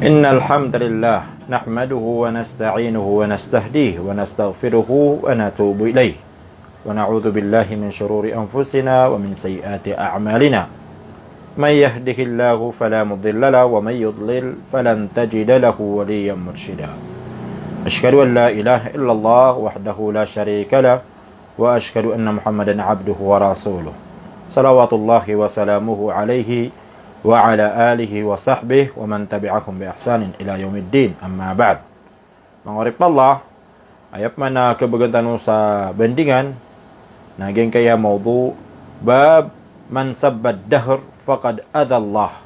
إن الحمد لله نحمده ونستعينه ونستهديه ونستغفره ونتوب إليه ونعوذ بالله من شرور أنفسنا ومن سيئات أعمالنا من يهده الله فلا مضل له ومن يضلل فلن تجد له وليا مرشدا أشهد أن لا إله إلا الله وحده لا شريك له وأشهد أن محمدا عبده ورسوله صلوات الله وسلامه عليه وعلى آله وصحبه ومن تبعهم بإحسان إلى يوم الدين أما بعد mengorip Allah ayat mana kebergantan sa bandingan naging kaya mawdu bab man sabbad dahr faqad adallah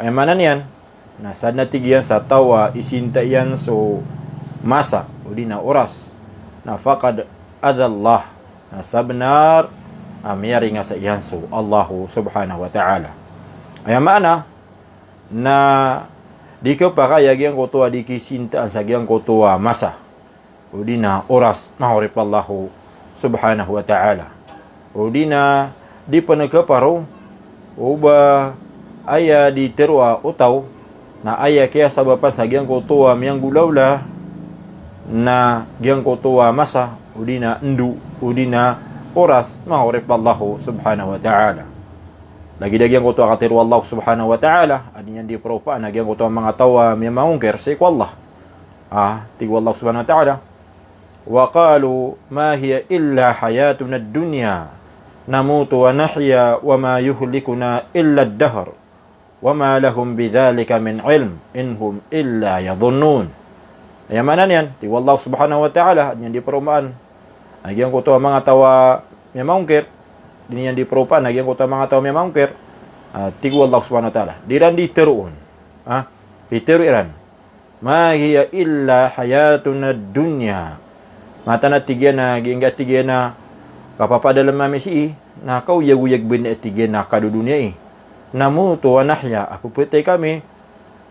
ay mana niyan nasad na tigiyan sa tawa isinta yan so masa udi na oras na faqad adallah na sabnar amyari nga sa iyan so Allahu subhanahu wa ta'ala ay mana na di ko para yagyang kotoa di kisinta ang sagyang kotoa masa udi na oras mahorip Allahu subhanahu wa ta'ala udi na di panagkaparo uba aya di terwa utaw na aya kaya sabapan sagyang kotoa miyang gulawla na gyang kotoa masa udi na ndu udi na oras mahorip Allahu subhanahu wa ta'ala lagi dagyang ko to akatiru Allah subhanahu wa ta'ala adinyan di propa nagyang ko to mga tawa may maungkir si Allah tigu Allah subhanahu wa ta'ala wa qalu ma hiya illa hayatuna ad-dunya namutu wa nahya wa ma yuhlikuna illa ad-dahr wa ma lahum bidzalika min ilm inhum illa yadhunnun ay mana niyan tigu Allah subhanahu wa ta'ala adinyan di promaan nagyang ko to mga tawa may maungkir din yan di propa nagyang ko ta mga tao may maungkir tigu Allah subhanahu wa ta'ala diran di teruun piteru iran ma hiya illa hayatuna dunya mata na tigyan na giingga tigyan na kapapadalam mamisi na kau yaguyag bin tigyan na kadudunya namutu wa nahya apuputay kami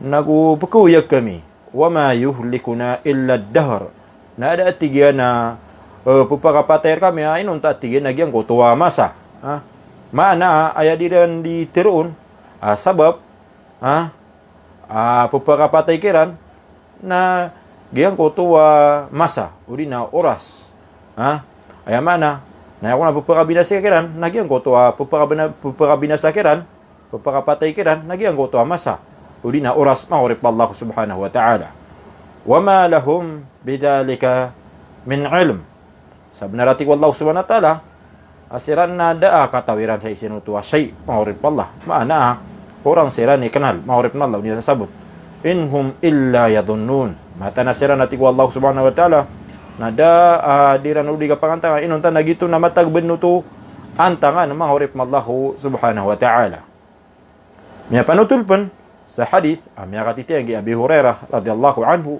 nagupukuyag kami wa ma yuhlikuna illa ad-dahr na ada tigyan na pupakapatay kami inunta tigyan nagyang ko tuwa masa mana aya diran di tiruun sabab pupakapatay kiran na giyang ko tuwa masa udi na oras aya mana na ako na pupakabinasa kiran nagyang ko tuwa pupakabinasa kiran pupakapatay kiran nagyang ko tuwa masa udi na oras mahorip Allah subhanahu wa ta'ala wa ma lahum bidzalika min ilm sabnarati wallahu subhanahu wa ta'ala asiran na daa katawiran sa isinutuwa syai mahorip Allah maana orang siran ni kenal mahorip Allah ni sabut inhum illa yadhunnun mata nasiran nati wallahu subhanahu wa ta'ala nada diran udi ka pangantanga inunta nagito na matag benutu antangan mahorip Allah subhanahu wa ta'ala miya panutulpan sa hadith miya katitiyan gi Abi Hurairah radhiyallahu anhu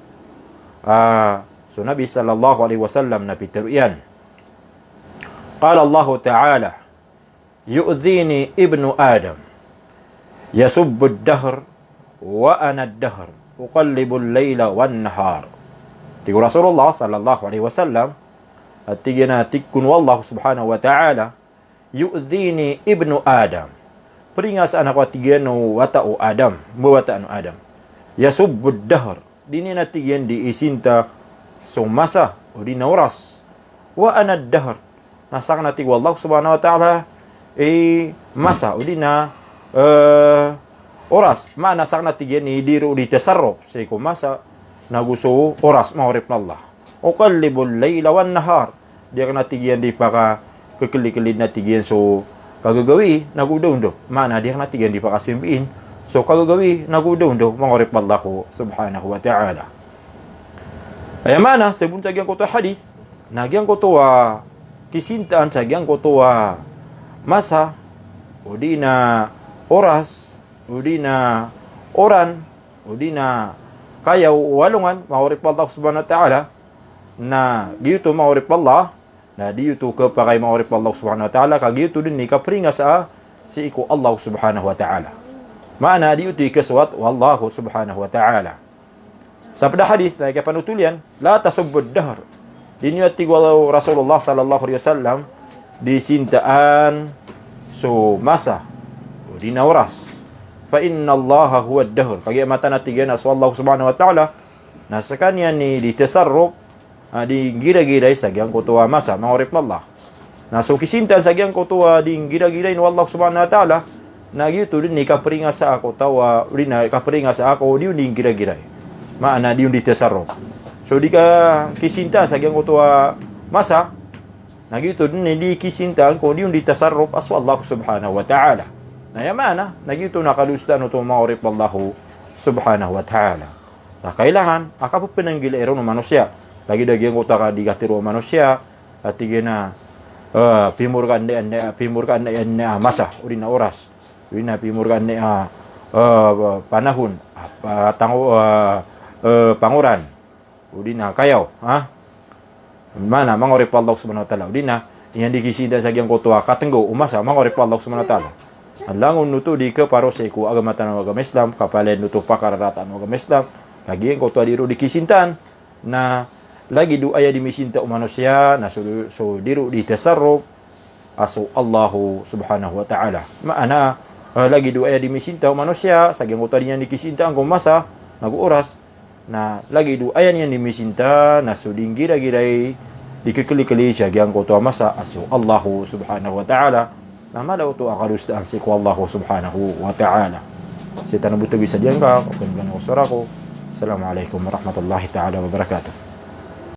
so Nabi sallallahu alaihi wasallam na piteruyan qala Allah ta'ala yu'dhini ibnu Adam yasubbu ad-dahr wa ana ad-dahr uqallibu al-layla wan-nahar tigu Rasulullah sallallahu alaihi wasallam at tigina tikun wallahu subhanahu wa ta'ala yu'dhini ibnu Adam peringas anak wa tigeno wata'u Adam buwata'an Adam yasubbu ad-dahr dini na tigen di isinta sumasa o di na oras wa ana ad-dahr nasang nati wallahu subhanahu wa ta'ala masa o di na oras ma nasang nati geni diru di tasarruf say ko masa naguso oras mahorip na Allah uqallibul layla wan nahar dia kana tigian di paka kekeli-keli na tigian so kagagawi nagudo mana dia kana tigian di paka simbiin so kagagawi nagudo mahorip Allah subhanahu wa ta'ala ay mana sebelum sagyang ko to hadith nagyang ko to kisintaan sagyang ko to masa udi na oras udi na oran udi na kayaw walungan mahorip Allah subhanahu wa ta'ala na giyuto mahorip Allah na diyuto kapakay mahorip Allah subhanahu wa ta'ala kagiyuto din ni kapringa sa si iku Allah subhanahu wa ta'ala maana diyuto ikaswat wallahu subhanahu wa ta'ala sabda hadith na ikapanutulian la tasubbu ad-dahr dinyati walau Rasulullah sallallahu alaihi wasallam disintaan so masa di na oras fa inna Allah huwa ad-dahr. Kaya mata natigan aswa Allah subhanahu wa ta'ala na sa kanya ni ditasarruf di gira-giray sa gyang kutuwa masa mangorip Allah. Na so kisinta sa gyang kutuwa di gira-giray ni Allah subhanahu wa ta'ala na gitu din ni kapringa sa ako tawa rin na kapringa sa ako di yung gira-giray. Maana di yung ditasarruf. So di ka kisinta sa gyang kutuwa masa na gitu din ni kisintaan ko di yung ditasarruf aswa Allah subhanahu wa ta'ala. Na yamana na gitu nakalusta no to mangorip Allah subhanahu wa ta'ala. Sa kailangan akapo pinanggilero ng manusia. Lagi daging utaka di katiro manusia at tigena pimurkan na masa uri na oras. Uri na pimurkan na panahon panguran. Uri na kayaw, ha? Mana mangorip Allah subhanahu wa ta'ala. Uri na iyan di kisida sa gyang kutuwa katenggo umasa mangorip Allah subhanahu wa ta'ala. Ang langon nuto di ka paro sa iku agamatan ng agama Islam kapalen nuto pakararatan ng agama Islam. Lagi yang kutuwa diru di kisintan na lagi du aya dimisinta manusia na so diru di tasarruf aso Allahu subhanahu wa ta'ala. Maana lagi du aya dimisinta manusia sa gyang kutuwa niya dikisinta ang masa nag-oras na lagi du aya niya dimisinta na so dinggira-giray dikikili-kili siya gyang kutuwa masa aso Allahu subhanahu wa ta'ala. Na malaw to akalustaan si ko Allahu subhanahu wa ta'ala. Si tanabutagi sa diyan ka kung gano'n ko. Assalamualaikum warahmatullahi ta'ala wabarakatuh.